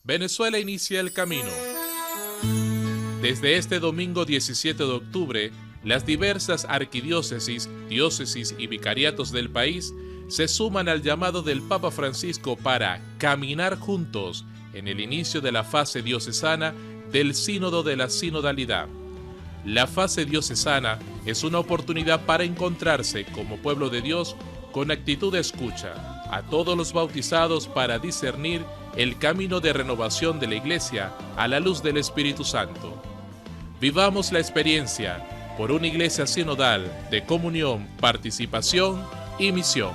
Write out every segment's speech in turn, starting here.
Venezuela inicia el camino. Desde este domingo 17 de octubre, las diversas arquidiócesis, diócesis y vicariatos del país se suman al llamado del Papa Francisco para caminar juntos en el inicio de la fase diocesana del Sínodo de la Sinodalidad. La fase diocesana es una oportunidad para encontrarse como pueblo de Dios con actitud de escucha a todos los bautizados para discernir el camino de renovación de la Iglesia a la luz del Espíritu Santo. Vivamos la experiencia por una Iglesia sinodal de comunión, participación y misión.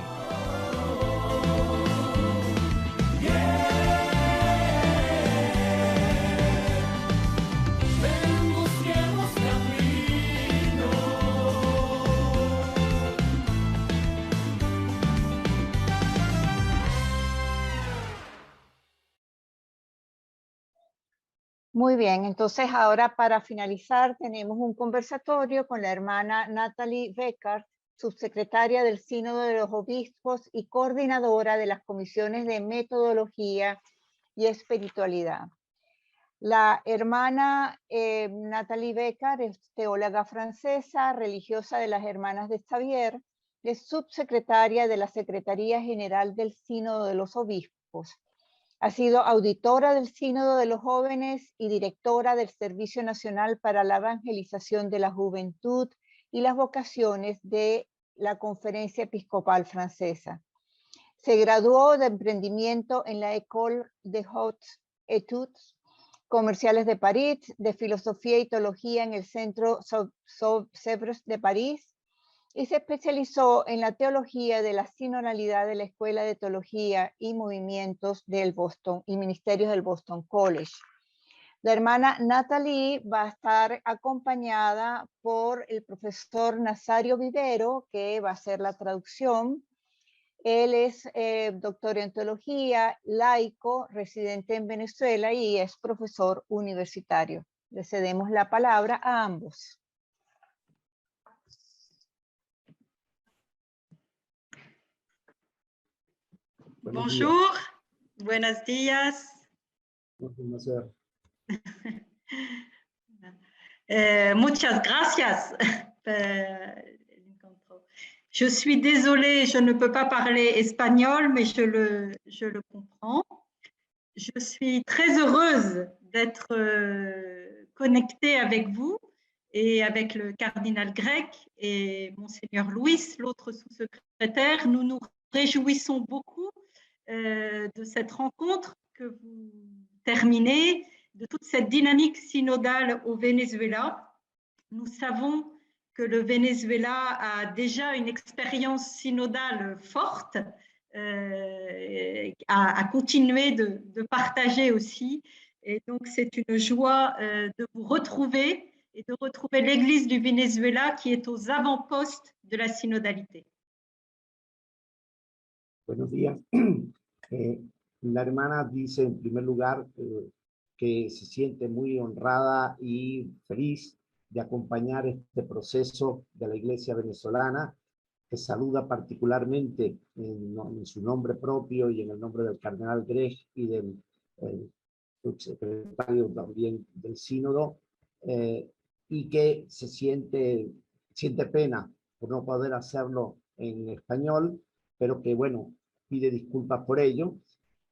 Muy bien, entonces ahora para finalizar tenemos un conversatorio con la hermana Natalie Beckert, subsecretaria del Sínodo de los Obispos y coordinadora de las comisiones de metodología y espiritualidad. La hermana Natalie Beckert es teóloga francesa, religiosa de las Hermanas de Xavier, es subsecretaria de la Secretaría General del Sínodo de los Obispos. Ha sido auditora del Sínodo de los Jóvenes y directora del Servicio Nacional para la Evangelización de la Juventud y las Vocaciones de la Conferencia Episcopal Francesa. Se graduó de emprendimiento en la École des Hautes Études Comerciales de París, de Filosofía y Teología en el Centro Sèvres de París, y se especializó en la teología de la sinodalidad de la Escuela de Teología y Movimientos del Boston y Ministerios del Boston College. La hermana Natalie va a estar acompañada por el profesor Nazario Vivero, que va a hacer la traducción. Él es doctor en teología, laico, residente en Venezuela y es profesor universitario. Le cedemos la palabra a ambos. Bonjour, buenos días. Muchas gracias. Je suis désolée, je ne peux pas parler espagnol, mais je le comprends. Je suis très heureuse d'être connectée avec vous et avec le cardinal Grech et Monseigneur Luis, l'autre sous-secrétaire. Nous nous réjouissons beaucoup de cette rencontre que vous terminez, de toute cette dynamique synodale au Venezuela. Nous savons que le Venezuela a déjà une expérience synodale forte à continuer de partager aussi. Et donc, c'est une joie de vous retrouver et de retrouver l'Église du Venezuela qui est aux avant-postes de la synodalité. Buenos días. La hermana dice en primer lugar que se siente muy honrada y feliz de acompañar este proceso de la Iglesia venezolana, que saluda particularmente en su nombre propio y en el nombre del cardenal Grech y del subsecretario también del sínodo, y que se siente pena por no poder hacerlo en español, pero que bueno, pide disculpas por ello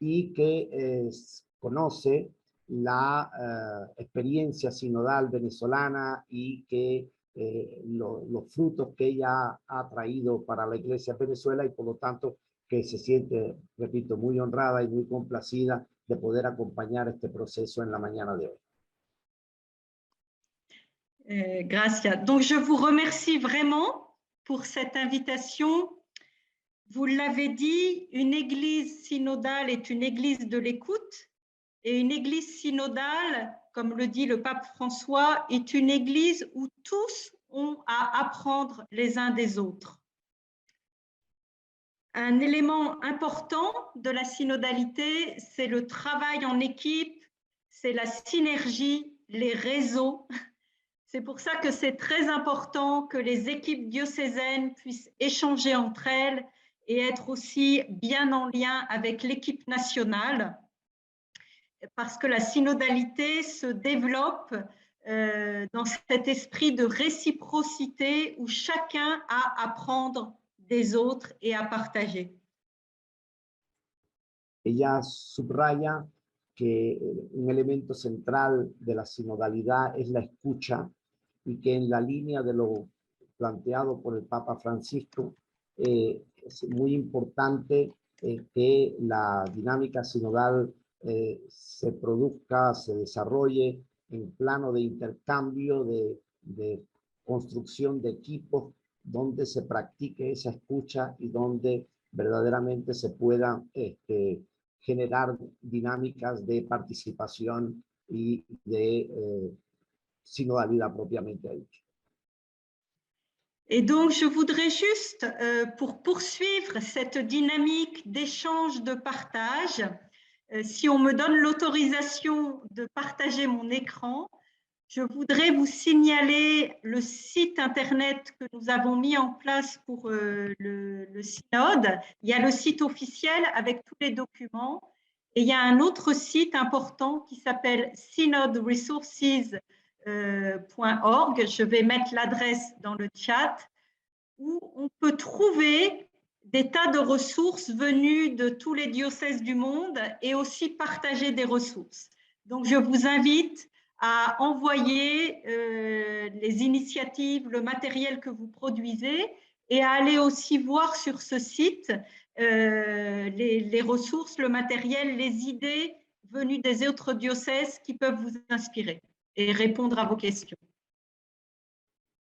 y que conoce la experiencia sinodal venezolana y que los frutos que ella ha traído para la Iglesia de Venezuela, y por lo tanto que se siente, repito, muy honrada y muy complacida de poder acompañar este proceso en la mañana de hoy. Gracias. Donc, je vous remercie vraiment pour cette invitation. Vous l'avez dit, une église synodale est une église de l'écoute, et une église synodale, comme le dit le pape François, est une église où tous ont à apprendre les uns des autres. Un élément important de la synodalité, c'est le travail en équipe, c'est la synergie, les réseaux. C'est pour ça que c'est très important que les équipes diocésaines puissent échanger entre elles et être aussi bien en lien avec l'équipe nationale. parce que la synodalité se développe dans cet esprit de réciprocité où chacun a à apprendre des autres et à partager. Ella subraya que un elemento central de la sinodalidad es la escucha y que en la línea de lo planteado por el Papa Francisco es muy importante que la dinámica sinodal se produzca, se desarrolle en plano de intercambio, de construcción de equipos, donde se practique esa escucha y donde verdaderamente se pueda generar dinámicas de participación y de sinodalidad propiamente dicha. Et donc, je voudrais juste, pour poursuivre cette dynamique d'échange, de partage, si on me donne l'autorisation de partager mon écran, je voudrais vous signaler le site Internet que nous avons mis en place pour le synode. Il y a le site officiel avec tous les documents. Et il y a un autre site important qui s'appelle synodresources.org. Je vais mettre l'adresse dans le chat, où on peut trouver des tas de ressources venues de tous les diocèses du monde et aussi partager des ressources. Donc, je vous invite à envoyer les initiatives, le matériel que vous produisez et à aller aussi voir sur ce site les ressources, le matériel, les idées venues des autres diocèses qui peuvent vous inspirer et répondre à vos questions.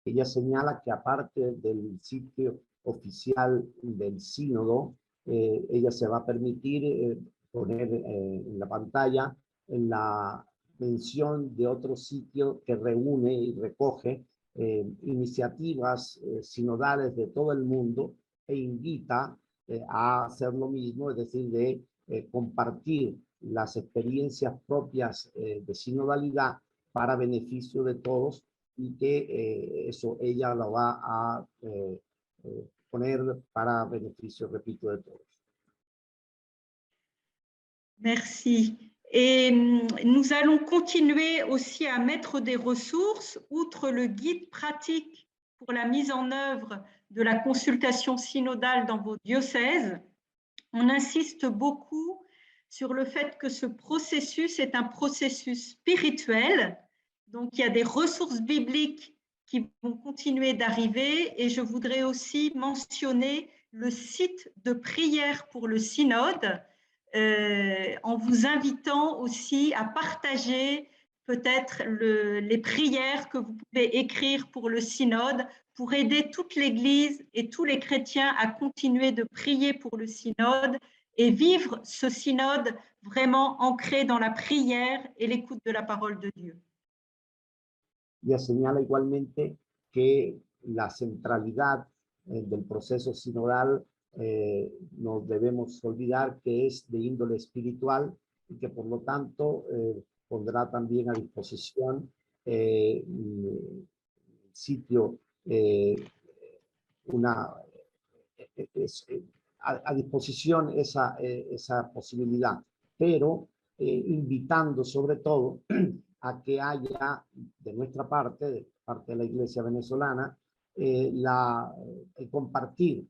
Ella señala que aparte del sitio oficial del sínodo, ella se va a permitir poner en la pantalla la mención de otro sitio que reúne y recoge iniciativas sinodales de todo el mundo e invita a hacer lo mismo, es decir, de compartir las experiencias propias de sinodalidad para beneficio de todos, y que eso ella lo va a poner para beneficio, repito, de todos. Merci. Et nous allons continuer aussi à mettre des ressources, outre le guide pratique pour la mise en œuvre de la consultation synodale dans vos diocèses. On insiste beaucoup sur le fait que ce processus est un processus spirituel. Donc, il y a des ressources bibliques qui vont continuer d'arriver et je voudrais aussi mentionner le site de prière pour le synode en vous invitant aussi à partager peut-être les prières que vous pouvez écrire pour le synode pour aider toute l'Église et tous les chrétiens à continuer de prier pour le synode et vivre ce synode vraiment ancré dans la prière et l'écoute de la parole de Dieu. Ella señala igualmente que la centralidad del proceso sinodal no debemos olvidar que es de índole espiritual y que por lo tanto pondrá también a disposición sitio, a disposición esa posibilidad, pero invitando sobre todo a que haya de nuestra parte, de parte de la Iglesia venezolana, el compartir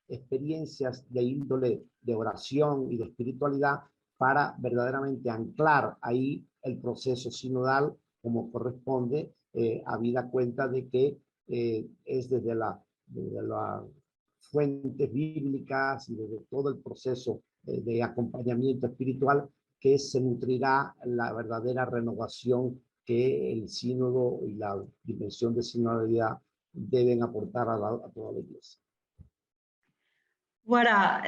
experiencias de índole de oración y de espiritualidad para verdaderamente anclar ahí el proceso sinodal como corresponde, habida cuenta de que es desde las fuentes bíblicas y desde todo el proceso de acompañamiento espiritual que se nutrirá la verdadera renovación que el sínodo y la dimensión de sinodalidad deben aportar a toda la Iglesia. Voilà,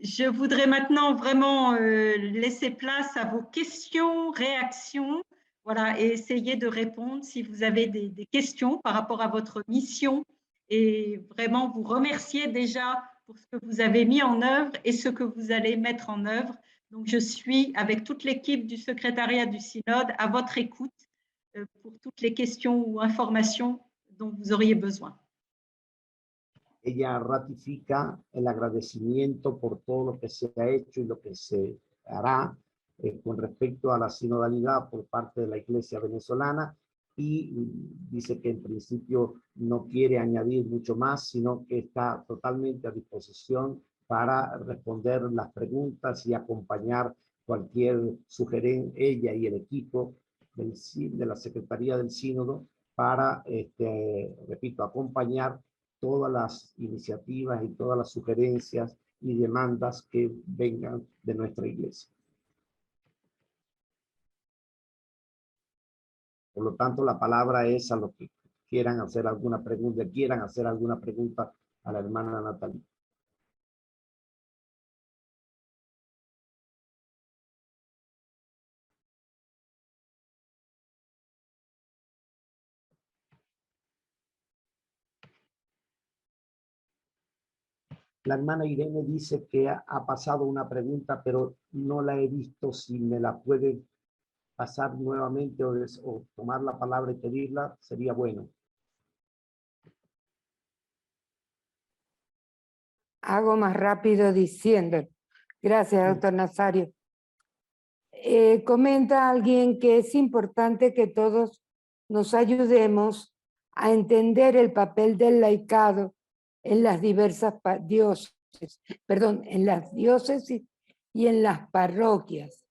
je voudrais maintenant vraiment laisser place à vos questions, réactions, voilà, et essayer de répondre si vous avez des questions par rapport à votre mission et vraiment vous remercier déjà pour ce que vous avez mis en œuvre et ce que vous allez mettre en œuvre. Donc, je suis avec toute l'équipe du secrétariat du synode à votre écoute pour toutes les questions ou informations dont vous auriez besoin. Ella ratifica el agradecimiento por todo lo que se ha hecho y lo que se hará con respecto a la sinodalidad por parte de la Iglesia venezolana y dice que en principio no quiere añadir mucho más, sino que está totalmente a disposición para responder las preguntas y acompañar cualquier sugerencia, ella y el equipo de la Secretaría del Sínodo, para, repito, acompañar todas las iniciativas y todas las sugerencias y demandas que vengan de nuestra Iglesia. Por lo tanto, la palabra es a los que quieran hacer alguna pregunta a la hermana Natalie. La hermana Irene dice que ha pasado una pregunta, pero no la he visto. Si me la puede pasar nuevamente o tomar la palabra y pedirla, sería bueno. Hago más rápido diciendo. Gracias, doctor Nazario. Comenta alguien que es importante que todos nos ayudemos a entender el papel del laicado en las diversas en las diócesis y en las parroquias.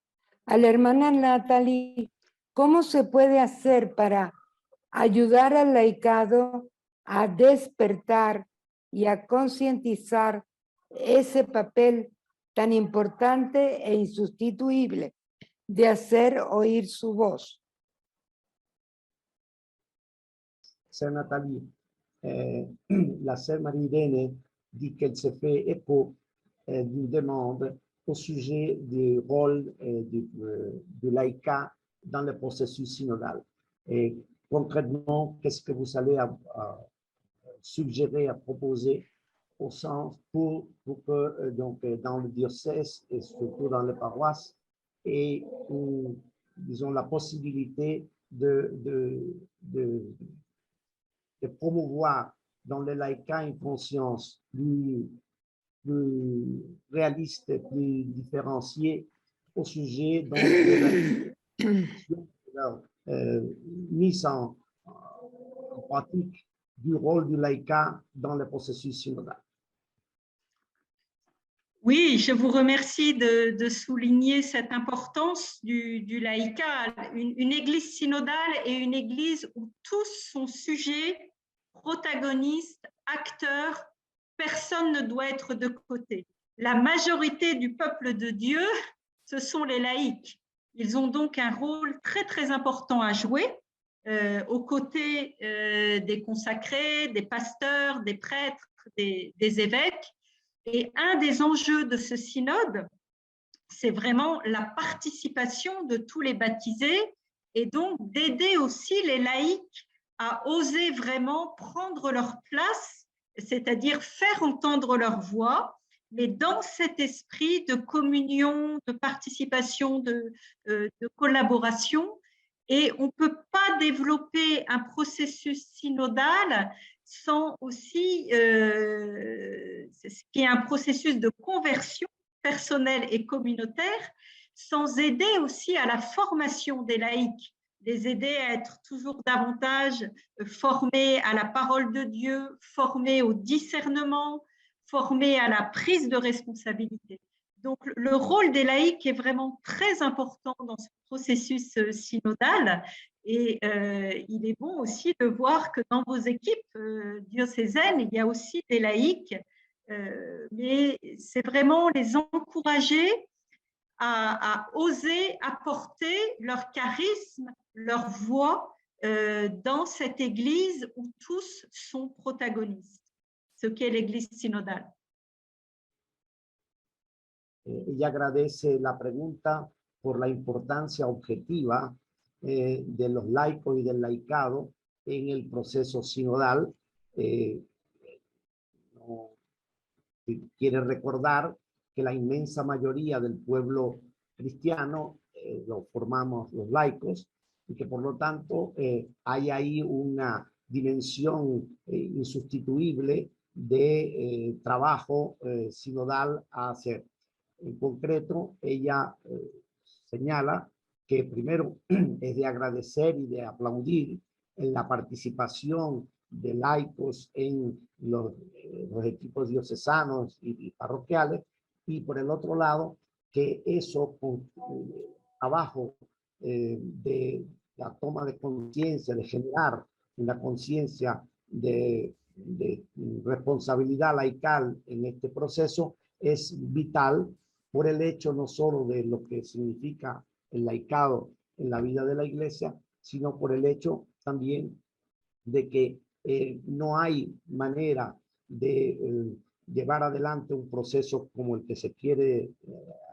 A la hermana Natalie, ¿cómo se puede hacer para ayudar al laicado a despertar y a concientizar ese papel tan importante e insustituible de hacer oír su voz? Sœur Nathalie, la sœur Marie-Irène dit qu'elle se fait écho d'une demande au sujet du rôle du laïcat dans le processus synodal. Et concrètement, qu'est-ce que vous allez suggérer, à proposer au sens pour que donc, dans le diocèse et surtout dans les paroisses, et disons la possibilité de promouvoir dans le laïcat une conscience plus réaliste, plus différenciée au sujet donc, de la mise en pratique du rôle du laïcat dans le processus synodal. Oui, je vous remercie de souligner cette importance du laïcat. Une église synodale est une église où tous sont sujets, protagonistes, acteurs. Personne ne doit être de côté. La majorité du peuple de Dieu, ce sont les laïcs. Ils ont donc un rôle très, très important à jouer aux côtés des consacrés, des pasteurs, des prêtres, des évêques. Et un des enjeux de ce synode, c'est vraiment la participation de tous les baptisés et donc d'aider aussi les laïcs à oser vraiment prendre leur place, c'est-à-dire faire entendre leur voix, mais dans cet esprit de communion, de participation, de collaboration. Et on ne peut pas développer un processus synodal sans aussi, ce qui est un processus de conversion personnelle et communautaire, sans aider aussi à la formation des laïcs, les aider à être toujours davantage formés à la parole de Dieu, formés au discernement, formés à la prise de responsabilité. Donc, le rôle des laïcs est vraiment très important dans ce processus synodal. Et il est bon aussi de voir que dans vos équipes diocésaines, il y a aussi des laïcs, mais c'est vraiment les encourager à oser apporter leur charisme, leur voix dans cette église où tous sont protagonistes, ce qu'est l'église synodale. Ella agradece la pregunta por la importancia objetiva de los laicos y del laicado en el proceso sinodal. Quiere recordar que la inmensa mayoría del pueblo cristiano lo formamos los laicos y que por lo tanto hay ahí una dimensión insustituible de trabajo sinodal a hacer. En concreto, ella señala que primero es de agradecer y de aplaudir en la participación de laicos en los equipos diocesanos y parroquiales, y por el otro lado, que eso con abajo de la toma de conciencia, de generar una conciencia de responsabilidad laical en este proceso, es vital por el hecho no solo de lo que significa el laicado en la vida de la iglesia, sino por el hecho también de que no hay manera de llevar adelante un proceso como el que se quiere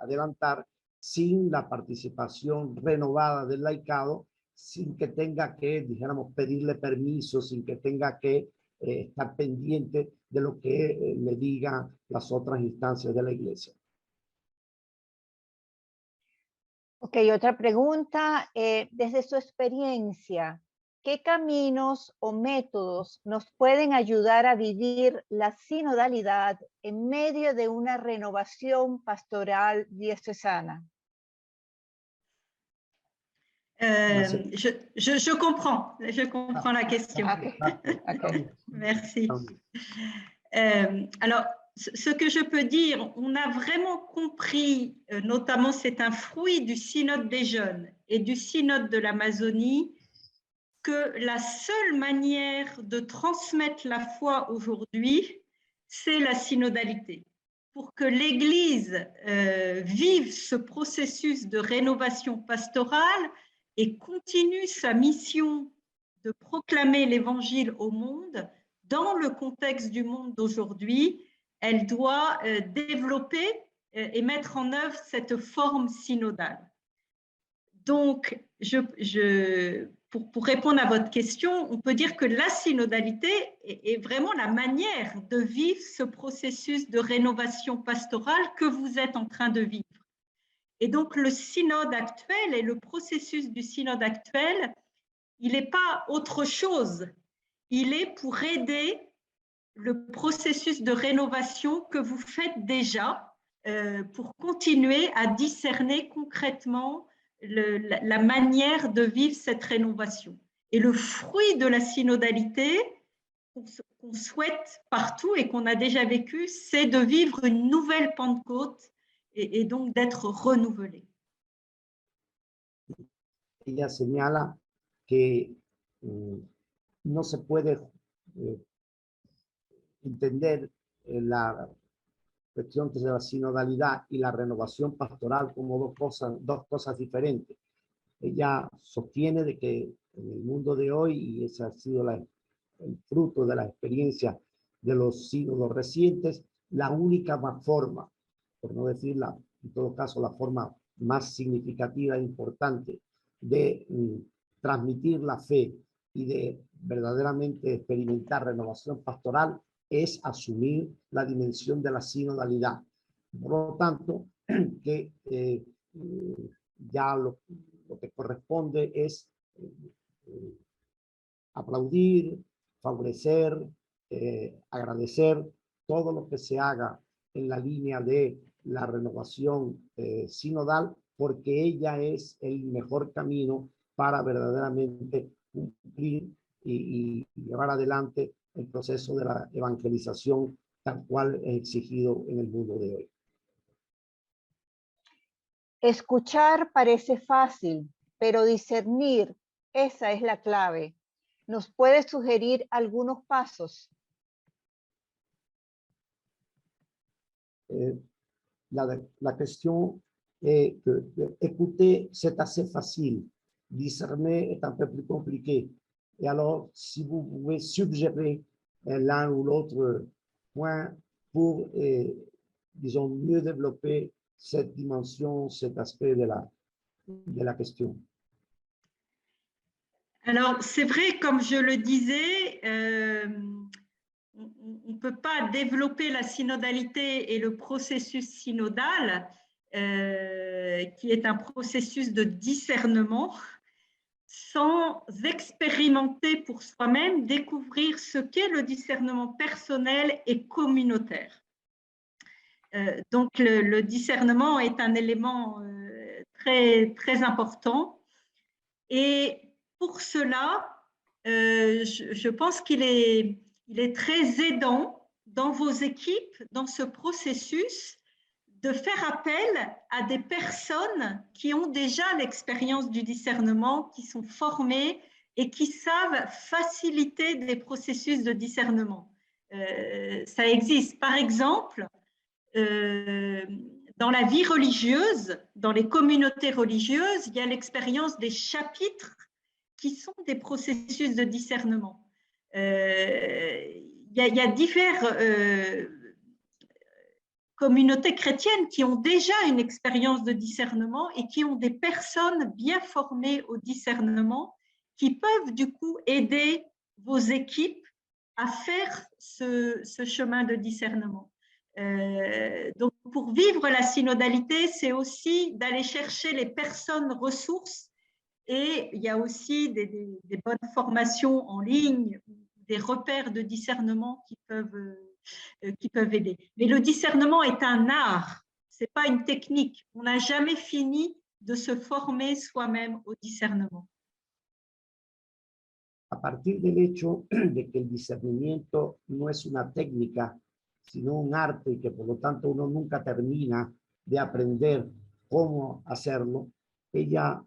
adelantar sin la participación renovada del laicado, sin que tenga que, dijéramos, pedirle permiso, sin que tenga que estar pendiente de lo que le digan las otras instancias de la iglesia. Ok, otra pregunta. Desde su experiencia, ¿qué caminos o métodos nos pueden ayudar a vivir la sinodalidad en medio de una renovación pastoral diocesana? Je comprends la question. Okay. Merci. Alors, ce que je peux dire, on a vraiment compris, notamment c'est un fruit du synode des jeunes et du synode de l'Amazonie, que la seule manière de transmettre la foi aujourd'hui, c'est la synodalité. Pour que l'Église vive ce processus de rénovation pastorale et continue sa mission de proclamer l'Évangile au monde, dans le contexte du monde d'aujourd'hui, elle doit développer et mettre en œuvre cette forme synodale. Donc, pour répondre à votre question, on peut dire que la synodalité est vraiment la manière de vivre ce processus de rénovation pastorale que vous êtes en train de vivre. Et donc, le synode actuel et le processus du synode actuel, il n'est pas autre chose. Il est pour aider le processus de rénovation que vous faites déjà pour continuer à discerner concrètement la manière de vivre cette rénovation. Et le fruit de la synodalité qu'on souhaite partout et qu'on a déjà vécu, c'est de vivre une nouvelle Pentecôte et donc d'être renouvelé. Ella señala que no se puede entender la cuestión de la sinodalidad y la renovación pastoral como dos cosas diferentes. Ella sostiene de que en el mundo de hoy, y ese ha sido el fruto de la experiencia de los sínodos recientes, la única forma, por no decir en todo caso la forma más significativa e importante de transmitir la fe y de verdaderamente experimentar renovación pastoral es asumir la dimensión de la sinodalidad. Por lo tanto, que ya lo que corresponde es aplaudir, favorecer, agradecer todo lo que se haga en la línea de la renovación sinodal, porque ella es el mejor camino para verdaderamente cumplir y llevar adelante el proceso de la evangelización tal cual es exigido en el mundo de hoy. Escuchar parece fácil, pero discernir, esa es la clave. ¿Nos puede sugerir algunos pasos? La question est que écouter, c'est assez facile. Discerner est un peu plus compliqué. Et alors, si vous pouvez suggérer l'un ou l'autre point pour, disons, mieux développer cette dimension, cet aspect de la question. Alors, c'est vrai, comme je le disais, on ne peut pas développer la synodalité et le processus synodal, qui est un processus de discernement, sans expérimenter pour soi-même, découvrir ce qu'est le discernement personnel et communautaire. Donc, le discernement est un élément très important. Et pour cela, je pense qu'il est très aidant dans vos équipes, dans ce processus, de faire appel à des personnes qui ont déjà l'expérience du discernement, qui sont formées et qui savent faciliter des processus de discernement. Ça existe. Par exemple, dans la vie religieuse, dans les communautés religieuses, il y a l'expérience des chapitres qui sont des processus de discernement. Il y a diverses communautés chrétiennes qui ont déjà une expérience de discernement et qui ont des personnes bien formées au discernement qui peuvent du coup aider vos équipes à faire ce chemin de discernement. Donc, pour vivre la synodalité, c'est aussi d'aller chercher les personnes ressources, et il y a aussi des bonnes formations en ligne, des repères de discernement qui peuvent aider. Mais le discernement est un art, ce n'est pas une technique. On n'a jamais fini de se former soi-même au discernement. A partir del hecho de que el discernimiento no es una técnica, sino un arte, y que por lo tanto uno nunca termina de aprender cómo hacerlo, ella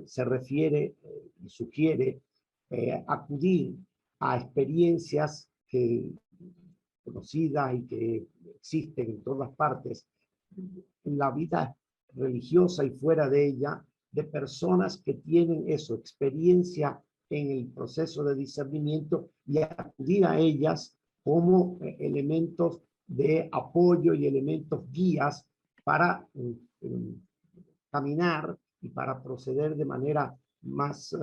se refiere y sugiere acudir a experiencias conocidas y que existen en todas partes, en la vida religiosa y fuera de ella, de personas que tienen eso, experiencia en el proceso de discernimiento, y acudir a ellas como elementos de apoyo y elementos guías para caminar y para proceder de manera más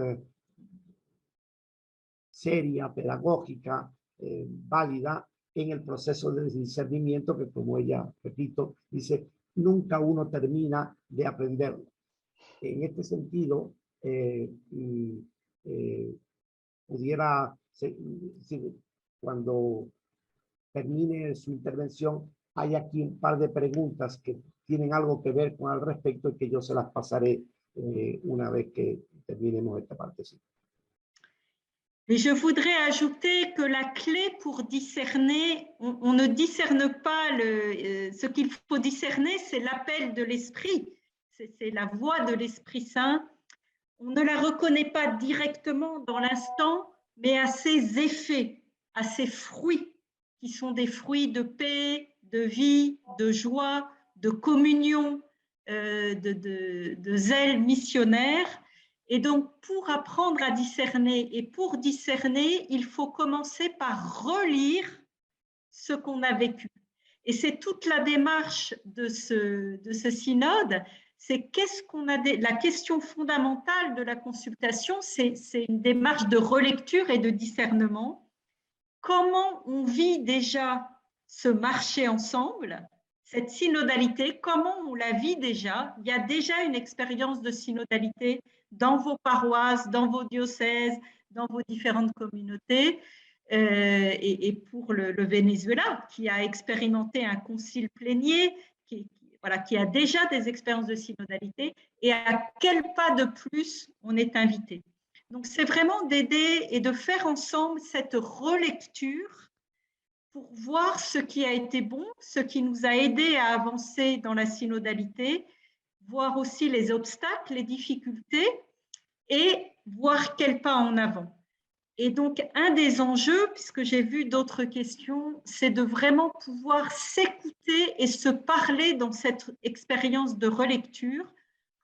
seria, pedagógica, válida en el proceso de discernimiento, que, como ella, repito, dice, nunca uno termina de aprenderlo. En este sentido, pudiera, cuando termine su intervención, hay aquí un par de preguntas que tienen algo que ver con al respecto, y que yo se las pasaré una vez que terminemos esta partecita. Et je voudrais ajouter que la clé pour discerner, on ne discerne pas ce qu'il faut discerner, c'est l'appel de l'Esprit, c'est la voix de l'Esprit Saint. On ne la reconnaît pas directement dans l'instant, mais à ses effets, à ses fruits, qui sont des fruits de paix, de vie, de joie, de communion, de zèle missionnaire. Et donc, pour apprendre à discerner et pour discerner, il faut commencer par relire ce qu'on a vécu. Et c'est toute la démarche de ce synode. C'est qu'est-ce qu'on a. La question fondamentale de la consultation, c'est une démarche de relecture et de discernement. Comment on vit déjà ce marché ensemble, cette synodalité, comment on la vit déjà? Il y a déjà une expérience de synodalité dans vos paroisses, dans vos diocèses, dans vos différentes communautés. Et pour le Venezuela, qui a expérimenté un concile plénier, qui a déjà des expériences de synodalité, et à quel pas de plus on est invité. Donc, c'est vraiment d'aider et de faire ensemble cette relecture pour voir ce qui a été bon, ce qui nous a aidés à avancer dans la synodalité, voir aussi les obstacles, les difficultés, et voir quel pas en avant. Et donc, un des enjeux, puisque j'ai vu d'autres questions, c'est de vraiment pouvoir s'écouter et se parler dans cette expérience de relecture,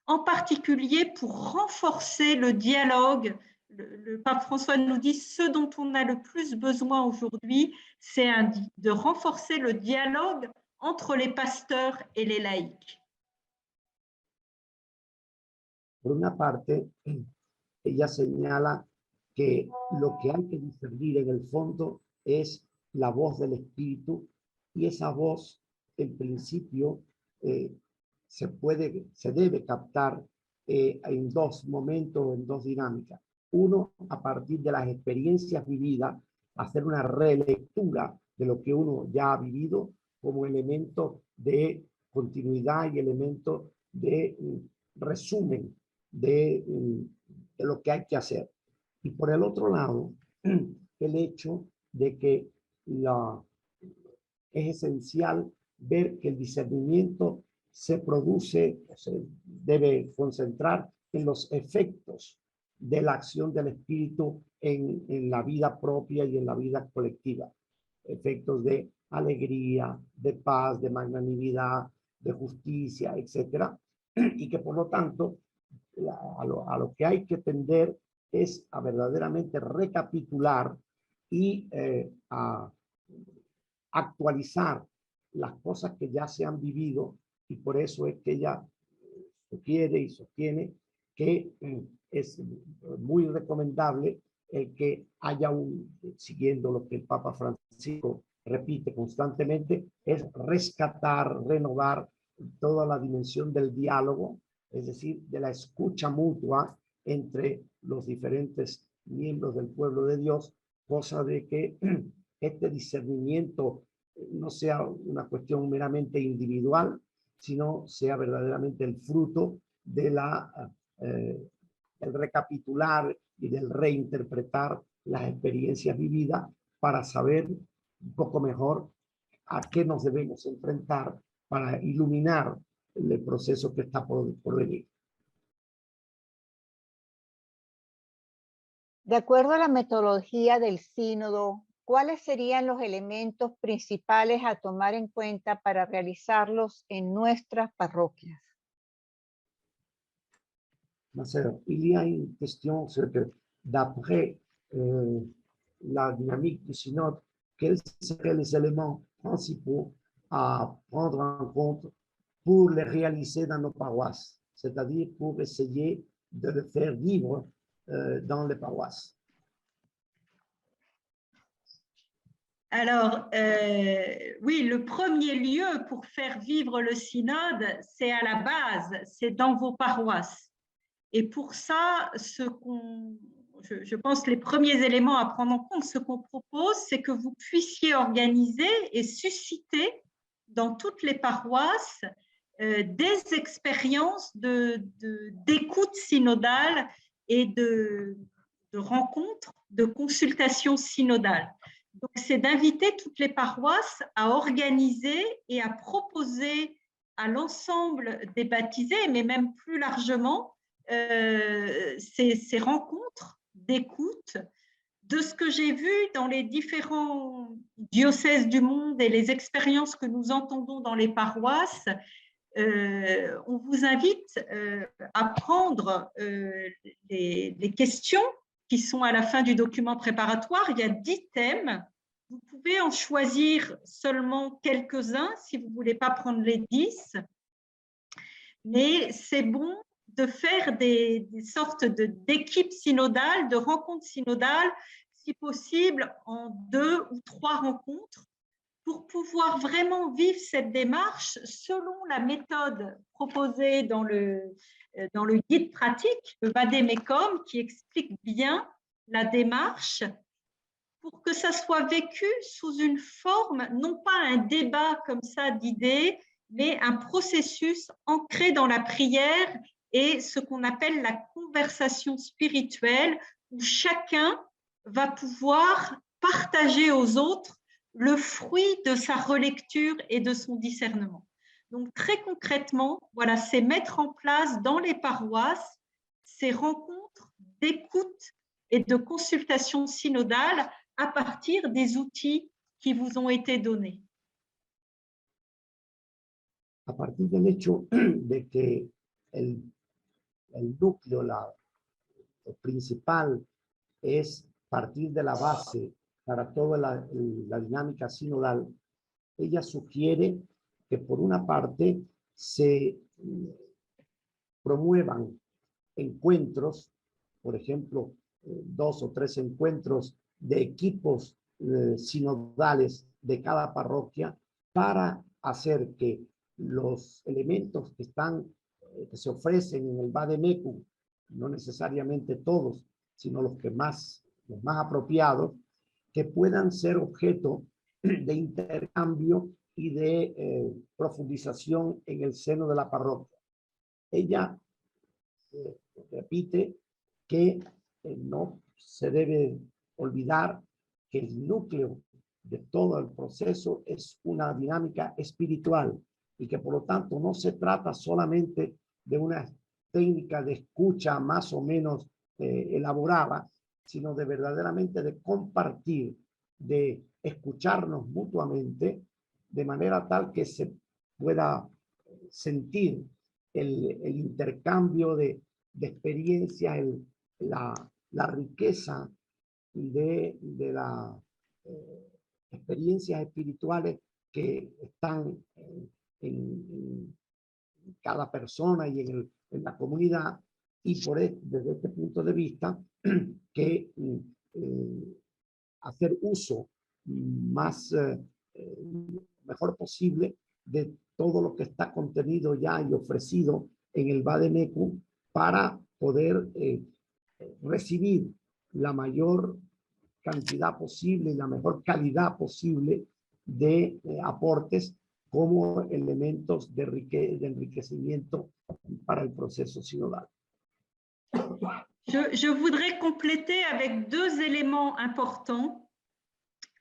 en particulier pour renforcer le dialogue. Le pape François nous dit ce dont on a le plus besoin aujourd'hui, c'est de renforcer le dialogue entre les pasteurs et les laïcs. Por una parte, ella señala que lo que hay que discernir en el fondo es la voz del Espíritu, y esa voz, en principio, se debe captar en dos momentos, en dos dinámicas. Uno, a partir de las experiencias vividas, hacer una relectura de lo que uno ya ha vivido como elemento de continuidad y elemento de resumen de lo que hay que hacer. Y por el otro lado, el hecho de que es esencial ver que el discernimiento se produce, se debe concentrar en los efectos de la acción del Espíritu en la vida propia y en la vida colectiva. Efectos de alegría, de paz, de magnanimidad, de justicia, etcétera. Y que por lo tanto, a lo que hay que tender es a verdaderamente recapitular y a actualizar las cosas que ya se han vivido, y por eso es que ella sugiere y sostiene que es muy recomendable el que haya siguiendo lo que el Papa Francisco repite constantemente, es rescatar, renovar toda la dimensión del diálogo, es decir, de la escucha mutua entre los diferentes miembros del pueblo de Dios, cosa de que este discernimiento no sea una cuestión meramente individual, sino sea verdaderamente el fruto de el recapitular y del reinterpretar las experiencias vividas para saber un poco mejor a qué nos debemos enfrentar para iluminar el proceso que está por venir. De acuerdo a la metodología del sínodo, ¿cuáles serían los elementos principales a tomar en cuenta para realizarlos en nuestras parroquias? Ma sœur, il y a une question sur que d'après la dynamique du synode, quels seraient les éléments principaux à prendre en compte pour les réaliser dans nos paroisses, c'est-à-dire pour essayer de le faire vivre dans les paroisses. Alors, oui, le premier lieu pour faire vivre le synode, c'est à la base, c'est dans vos paroisses. Et pour ça, je pense que les premiers éléments à prendre en compte, ce qu'on propose, c'est que vous puissiez organiser et susciter dans toutes les paroisses des expériences d'écoute synodale et de rencontres, de consultations synodales. Donc, c'est d'inviter toutes les paroisses à organiser et à proposer à l'ensemble des baptisés, mais même plus largement, ces rencontres d'écoute. De ce que j'ai vu dans les différents diocèses du monde et les expériences que nous entendons dans les paroisses, on vous invite à prendre les questions qui sont à la fin du document préparatoire. Il y a 10 thèmes. Vous pouvez en choisir seulement quelques-uns si vous ne voulez pas prendre les 10. Mais c'est bon de faire des sortes d'équipes synodales, de rencontres synodales, si possible en 2 ou 3 rencontres, pour pouvoir vraiment vivre cette démarche selon la méthode proposée dans le guide pratique, le Vademecum, qui explique bien la démarche, pour que ça soit vécu sous une forme, non pas un débat comme ça d'idées, mais un processus ancré dans la prière et ce qu'on appelle la conversation spirituelle, où chacun va pouvoir partager aux autres le fruit de sa relecture et de son discernement. Donc, très concrètement, voilà, c'est mettre en place dans les paroisses ces rencontres d'écoute et de consultation synodale à partir des outils qui vous ont été donnés. A partir del hecho de que el núcleo, lo principal es partir de la base para toda la dinámica sinodal, ella sugiere que por una parte se promuevan encuentros, por ejemplo, 2 o 3 encuentros de equipos sinodales de cada parroquia para hacer que los elementos que se ofrecen en el Vademecum, no necesariamente todos, sino los más apropiados, que puedan ser objeto de intercambio y de profundización en el seno de la parroquia. Ella repite que no se debe olvidar que el núcleo de todo el proceso es una dinámica espiritual y que por lo tanto no se trata solamente de una técnica de escucha más o menos elaborada, sino de verdaderamente de compartir, de escucharnos mutuamente de manera tal que se pueda sentir el intercambio de experiencias, la riqueza de las experiencias espirituales que están en cada persona y en la comunidad, y desde este punto de vista que hacer uso más mejor posible de todo lo que está contenido ya y ofrecido en el Vademécum para poder recibir la mayor cantidad posible y la mejor calidad posible de aportes como elementos de enriquecimiento para el proceso sinodal. Je voudrais compléter avec deux éléments importants.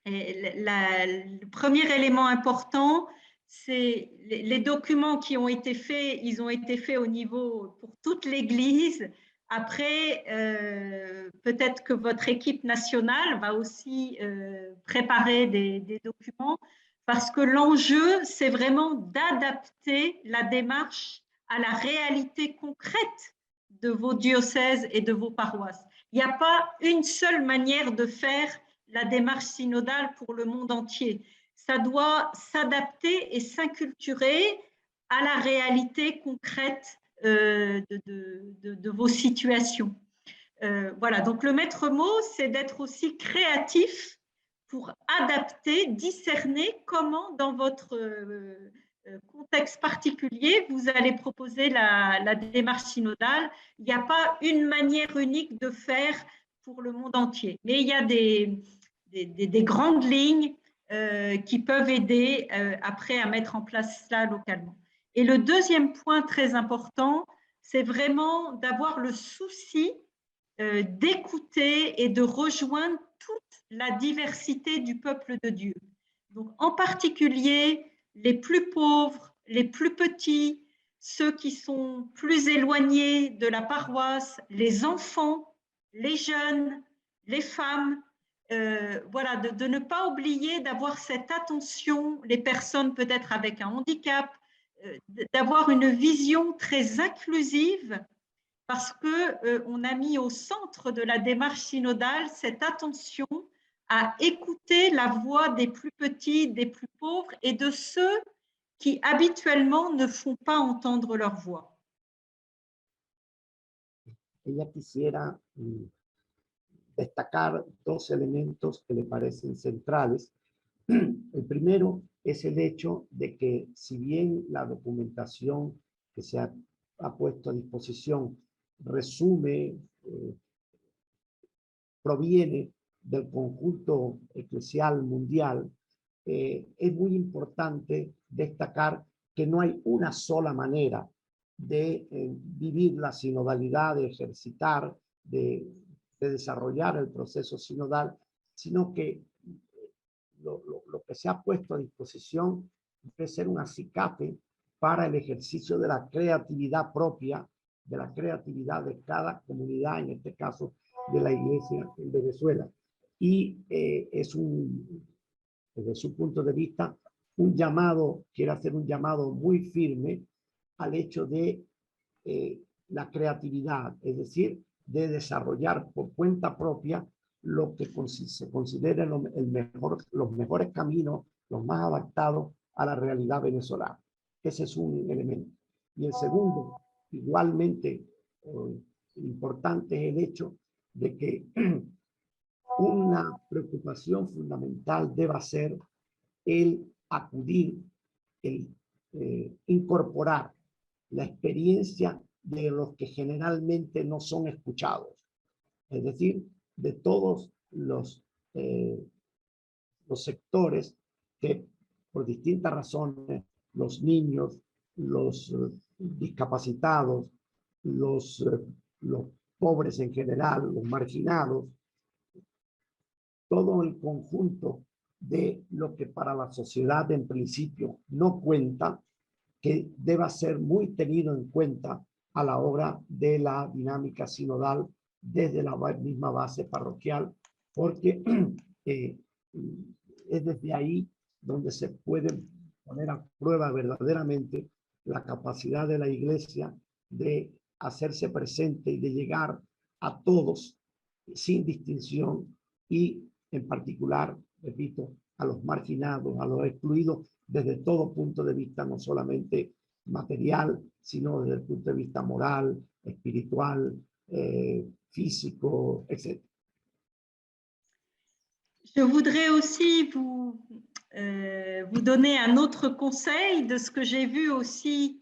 Le premier élément important, c'est les documents qui ont été faits, ils ont été faits au niveau pour toute l'Église. Après, peut-être que votre équipe nationale va aussi préparer des documents, parce que l'enjeu, c'est vraiment d'adapter la démarche à la réalité concrète de vos diocèses et de vos paroisses. Il n'y a pas une seule manière de faire la démarche synodale pour le monde entier. Ça doit s'adapter et s'inculturer à la réalité concrète de vos situations. Voilà, donc le maître mot, c'est d'être aussi créatif pour adapter, discerner comment dans votre contexte particulier, vous allez proposer la démarche synodale. Il n'y a pas une manière unique de faire pour le monde entier, mais il y a des grandes lignes qui peuvent aider après à mettre en place cela localement. Et le deuxième point très important, c'est vraiment d'avoir le souci d'écouter et de rejoindre toute la diversité du peuple de Dieu. Donc, en particulier, les plus pauvres, les plus petits, ceux qui sont plus éloignés de la paroisse, les enfants, les jeunes, les femmes. Voilà, de ne pas oublier d'avoir cette attention, les personnes peut-être avec un handicap, d'avoir une vision très inclusive, parce qu'on a mis au centre de la démarche synodale cette attention à écouter la voix des plus petits, des plus pauvres et de ceux qui habituellement ne font pas entendre leur voix. Ella quisiera destacar dos elementos que le parecen centrales. El primero es el hecho de que si bien la documentación que se ha puesto a disposición resume, proviene del conjunto eclesial mundial, es muy importante destacar que no hay una sola manera de vivir la sinodalidad, de ejercitar, de desarrollar el proceso sinodal, sino que lo que se ha puesto a disposición debe ser un acicate para el ejercicio de la creatividad propia, de la creatividad de cada comunidad, en este caso de la Iglesia en Venezuela. Y es desde su punto de vista, un llamado, quiere hacer un llamado muy firme al hecho de la creatividad, es decir, de desarrollar por cuenta propia lo que se considera los mejores caminos, los más adaptados a la realidad venezolana. Ese es un elemento. Y el segundo, igualmente importante, es el hecho de que una preocupación fundamental deba ser el acudir, el incorporar la experiencia de los que generalmente no son escuchados, es decir, de todos los sectores que por distintas razones, los niños, los discapacitados, los pobres en general, los marginados, todo el conjunto de lo que para la sociedad en principio no cuenta, que deba ser muy tenido en cuenta a la hora de la dinámica sinodal desde la misma base parroquial, porque es desde ahí donde se puede poner a prueba verdaderamente la capacidad de la Iglesia de hacerse presente y de llegar a todos sin distinción y en particular, repito, a los marginados, a los excluidos desde todo punto de vista, no solamente material, sino desde el punto de vista moral, espiritual, físico, etc. Je voudrais aussi vous donner un autre conseil de ce que j'ai vu aussi,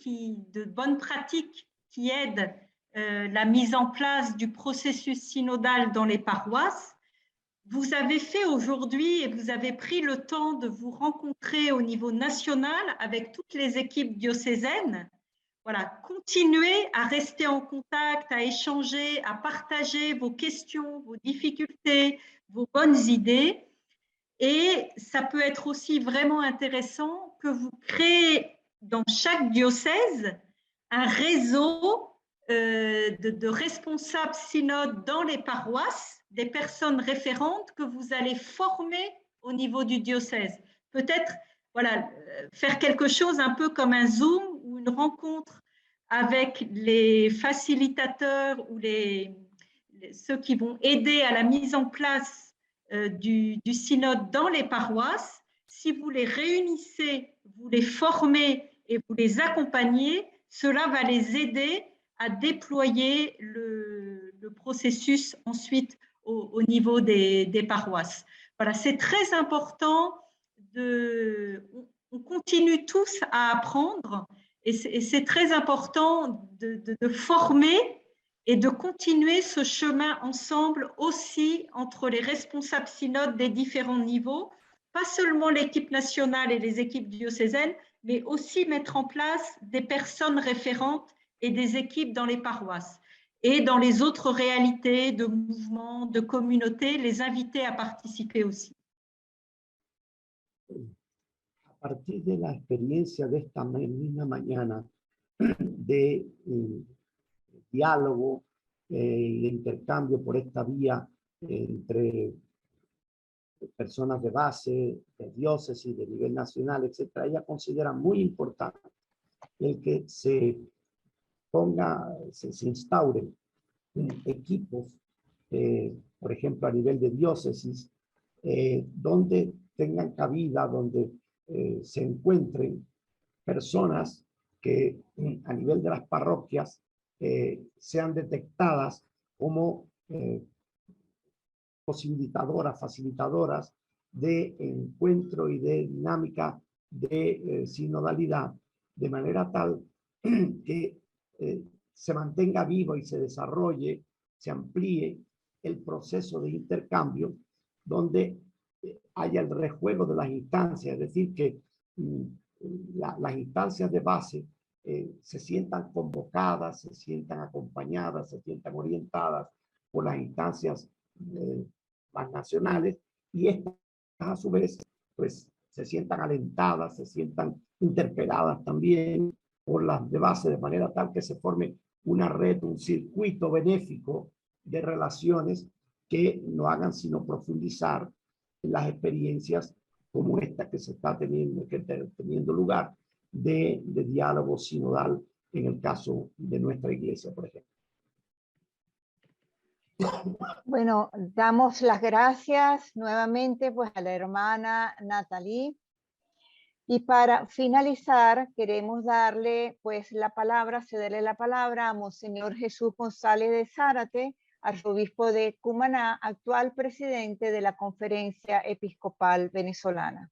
de bonnes pratiques qui aident la mise en place du processus synodal dans les paroisses. Vous avez fait aujourd'hui et vous avez pris le temps de vous rencontrer au niveau national avec toutes les équipes diocésaines. Voilà, continuez à rester en contact, à échanger, à partager vos questions, vos difficultés, vos bonnes idées. Et ça peut être aussi vraiment intéressant que vous créez dans chaque diocèse un réseau de responsables synodes dans les paroisses, des personnes référentes que vous allez former au niveau du diocèse. Peut-être voilà, faire quelque chose un peu comme un Zoom ou une rencontre avec les facilitateurs ou ceux qui vont aider à la mise en place du synode dans les paroisses. Si vous les réunissez, vous les formez et vous les accompagnez, cela va les aider à déployer le processus ensuite au niveau des paroisses. Voilà, c'est très important. On continue tous à apprendre et c'est très important de former et de continuer ce chemin ensemble aussi entre les responsables synodes des différents niveaux, pas seulement l'équipe nationale et les équipes diocésaines, mais aussi mettre en place des personnes référentes et des équipes dans les paroisses et dans les autres réalités de mouvements, de communautés, les inviter à participer aussi. A partir de la experiencia de esta misma mañana de diálogo y de intercambio por esta vía entre personas de base, de diócesis, de nivel nacional, etcétera, ella considera muy importante el que se instauren equipos, por ejemplo, a nivel de diócesis, donde tengan cabida, donde se encuentren personas que a nivel de las parroquias sean detectadas como posibilitadoras, facilitadoras de encuentro y de dinámica de sinodalidad, de manera tal que se mantenga vivo y se desarrolle, se amplíe el proceso de intercambio, donde haya el rejuego de las instancias, es decir, que las instancias de base se sientan convocadas, se sientan acompañadas, se sientan orientadas por las instancias más nacionales, y estas a su vez pues se sientan alentadas, se sientan interpeladas también por las de base, de manera tal que se forme una red, un circuito benéfico de relaciones que no hagan sino profundizar en las experiencias como esta que se está teniendo lugar de diálogo sinodal en el caso de nuestra iglesia, por ejemplo. Bueno, damos las gracias nuevamente pues a la hermana Nathalie. Y para finalizar, queremos darle pues cederle la palabra a Monseñor Jesús González de Zárate, arzobispo de Cumaná, actual presidente de la Conferencia Episcopal Venezolana.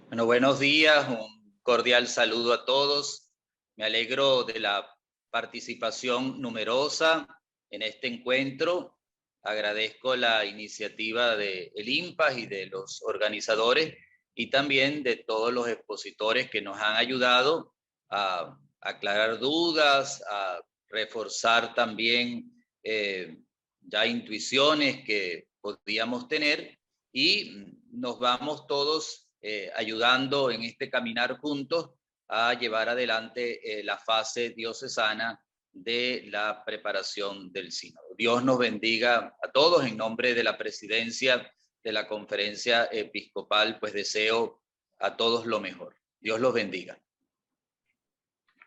Bueno, buenos días, un cordial saludo a todos. Me alegro de la participación numerosa en este encuentro. Agradezco la iniciativa del IMPAS y de los organizadores y también de todos los expositores que nos han ayudado a aclarar dudas, a reforzar también ya intuiciones que podíamos tener, y nos vamos todos ayudando en este caminar juntos a llevar adelante la fase diocesana de la preparación del sínodo. Dios nos bendiga a todos. En nombre de la presidencia de la conferencia episcopal, pues deseo a todos lo mejor. Dios los bendiga.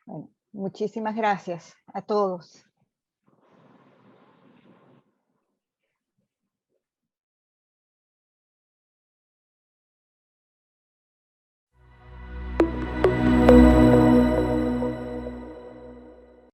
Bueno, muchísimas gracias a todos.